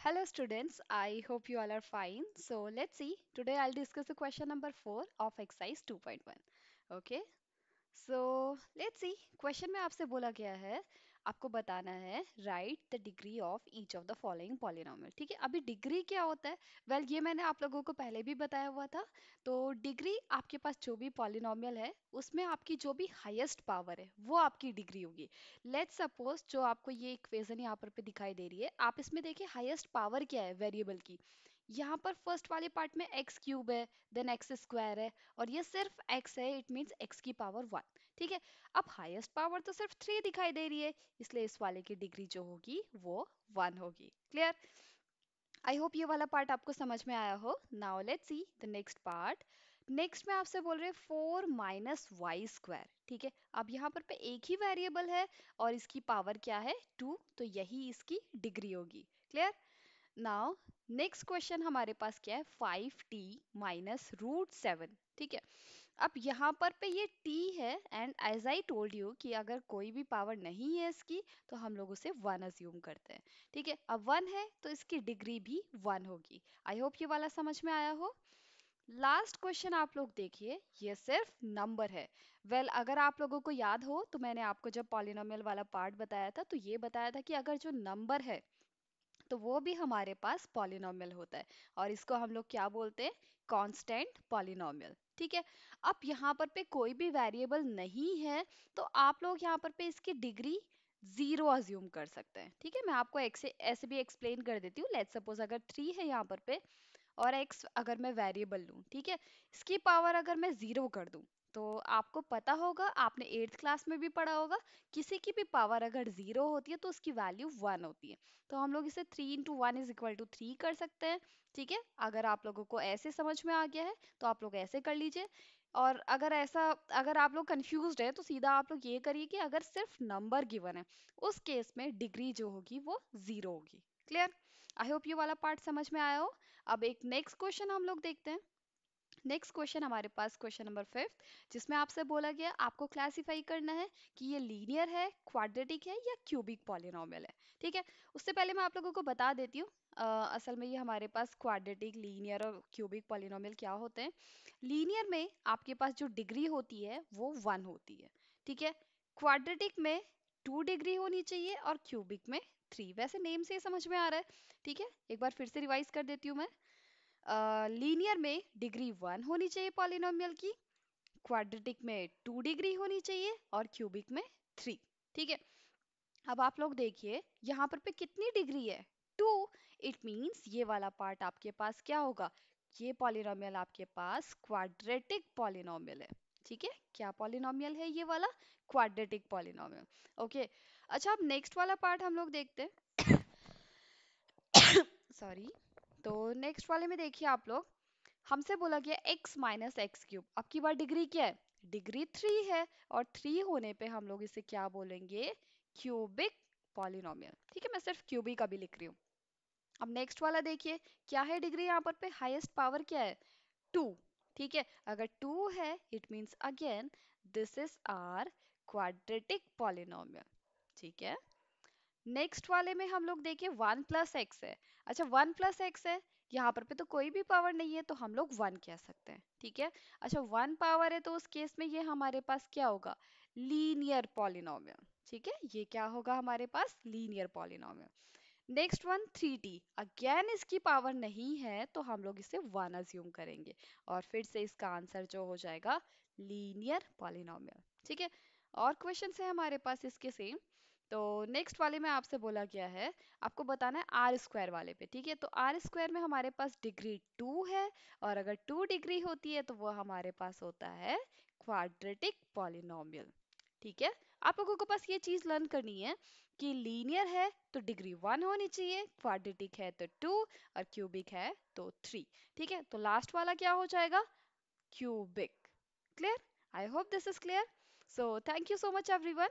Hello students, I hope you all are fine. So let's see. Today I'll discuss the question number 4 of exercise 2.1. Okay. So let's see question में आपसे बोला गया है आपको बताना है right the degree of each of the following polynomial. ठीक है, अभी डिग्री क्या होता है? ये मैंने आप लोगों को पहले भी बताया हुआ था। तो डिग्री आपके पास जो भी पॉलिनोमियल है उसमें आपकी जो भी हाईएस्ट पावर है वो आपकी डिग्री होगी। लेट्स सपोज जो आपको ये इक्वेशन यहाँ पर पे दिखाई दे रही है, आप इसमें देखिए हाईएस्ट पावर क्या है वेरिएबल की। यहाँ पर फर्स्ट वाले पार्ट में एक्स क्यूब है, देन एक्स स्क्वायर है, और ये सिर्फ x है, इट मीन्स x की पावर 1। ठीक है, अब हाईएस्ट पावर तो सिर्फ 3 दिखाई दे रही है, इसलिए इस वाले की डिग्री जो होगी वो 1 होगी। क्लियर? आई होप ये वाला पार्ट आपको समझ में आया हो। Now let's see the next part. Next में आपसे बोल रहे हैं 4 - y²। ठीक है, अब यहाँ पर पे एक ही वेरिएबल है और इसकी पावर क्या है 2, तो यही इसकी डिग्री होगी। क्लियर? नाउ नेक्स्ट क्वेश्चन हमारे पास क्या है 5t - √7। ठीक है, अब यहाँ पर पे ये t है, and as I told you कि अगर कोई भी पावर नहीं है इसकी तो हम लोग उसे 1 अज्यूम करते हैं। ठीक है, अब 1 है तो इसकी डिग्री भी 1 होगी। आई होप ये वाला समझ में आया हो। लास्ट क्वेश्चन आप लोग देखिए, ये सिर्फ नंबर है। अगर आप लोगों को याद हो तो मैंने आपको जब पॉलिनोमियल वाला पार्ट बताया था तो ये बताया था कि अगर जो नंबर है तो वो भी हमारे पास पॉलिनोमियल होता है, और इसको हम लोग क्या बोलते हैं? Constant polynomial. ठीक है, अब यहाँ पर पे कोई भी वेरिएबल नहीं है तो आप लोग यहाँ पर पे इसकी डिग्री 0 अज्यूम कर सकते हैं। ठीक है, मैं आपको ऐसे भी एक्सप्लेन कर देती हूँ। लेट्स सपोज अगर 3 है यहाँ पर पे और x अगर मैं वेरिएबल लूँ, ठीक है, इसकी पावर अगर मैं 0 कर दूँ, तो आपको पता होगा, आपने 8th क्लास में भी पढ़ा होगा, किसी की भी पावर अगर 0 होती है तो उसकी वैल्यू 1 होती है। तो हम लोग इसे 3 × 1 = 3 कर सकते हैं। ठीक है, अगर आप लोगों को ऐसे समझ में आ गया है तो आप लोग ऐसे कर लीजिए। और अगर आप लोग कंफ्यूज्ड है तो सीधा आप लोग ये करिए कि अगर सिर्फ नंबर गिवन है उस केस में डिग्री जो होगी वो 0 होगी। क्लियर? आई होप ये वाला पार्ट समझ में आया हो। अब एक नेक्स्ट क्वेश्चन हम लोग देखते हैं। नेक्स्ट क्वेश्चन हमारे पास क्वेश्चन नंबर 5, जिसमें आपसे बोला गया आपको क्लासिफाई करना है कि ये लीनियर है, क्वाड्रेटिक है या क्यूबिक पॉलिनोमियल है। ठीक है, उससे पहले मैं आप लोगों को बता देती हूँ असल में ये हमारे पास क्वाड्रेटिक, लीनियर और क्यूबिक पॉलिनोमियल क्या होते हैं। लीनियर में आपके पास जो डिग्री होती है वो 1 होती है। ठीक है, क्वाड्रेटिक में 2 डिग्री होनी चाहिए और क्यूबिक में 3। वैसे नेम से ही समझ में आ रहा है। ठीक है, एक बार फिर से रिवाइज कर देती हूँ मैं। लीनियर में डिग्री 1 होनी चाहिए पॉलिनोमियल की, क्वाड्रेटिक में 2 डिग्री होनी चाहिए और क्यूबिक में 3। ठीक है, अब आप लोग देखिए यहाँ पर पे कितनी डिग्री है 2। इट मींस ये वाला पार्ट आपके पास क्या होगा? ये पॉलिनोमियल आपके पास क्वाड्रेटिक पॉलिनोमियल है। ठीक है, क्या पॉलिनोमियल है ये वाला? Quadratic polynomial. ओके, अच्छा अब नेक्स्ट वाला पार्ट हम लोग देखते हैं। सॉरी। तो नेक्स्ट वाले में देखिए आप लोग, हमसे बोला गया x - x³ अब की बार डिग्री क्या है? डिग्री 3 है, और 3 होने पे हम लोग इसे क्या बोलेंगे? Cubic polynomial. ठीक है, मैं सिर्फ क्यूबिक अभी लिख रही हूँ। अब नेक्स्ट वाला देखिए, क्या है डिग्री यहाँ पर पे? हाईएस्ट पावर क्या है? 2। ठीक है, अगर 2 है it means again this is are quadratic polynomial. ठीक है, नेक्स्ट वाले में हम लोग देखिए 1 + x है। अच्छा 1 + x है, यहाँ पर पे तो कोई भी पावर नहीं है तो हम लोग 1 कह सकते हैं। ठीक है, अच्छा 1 पावर है तो उस केस में ये हमारे पास क्या होगा? Linear polynomial. ठीक है, ये क्या होगा हमारे पास? Linear polynomial. Next one 3t, again इसकी पावर नहीं है तो हम लोग इसे 1 अज्यूम करेंगे, और फिर से इसका आंसर जो हो जाएगा लीनियर पॉलिनोमियल। ठीक है, और क्वेश्चन है हमारे पास इसके सेम। तो नेक्स्ट वाले में आपसे बोला गया है आपको बताना है r² वाले पे। ठीक है, तो r² में हमारे पास डिग्री 2 है, और अगर 2 डिग्री होती है तो वो हमारे पास होता है क्वाड्रेटिक पॉलिनोमियल। ठीक है, आप लोगों को बस ये चीज लर्न करनी है कि लीनियर है तो डिग्री 1 होनी चाहिए, क्वाड्रेटिक है तो 2, और क्यूबिक है तो 3। ठीक है, तो लास्ट वाला क्या हो जाएगा? Cubic. Clear? I hope this is clear. So thank you so much everyone.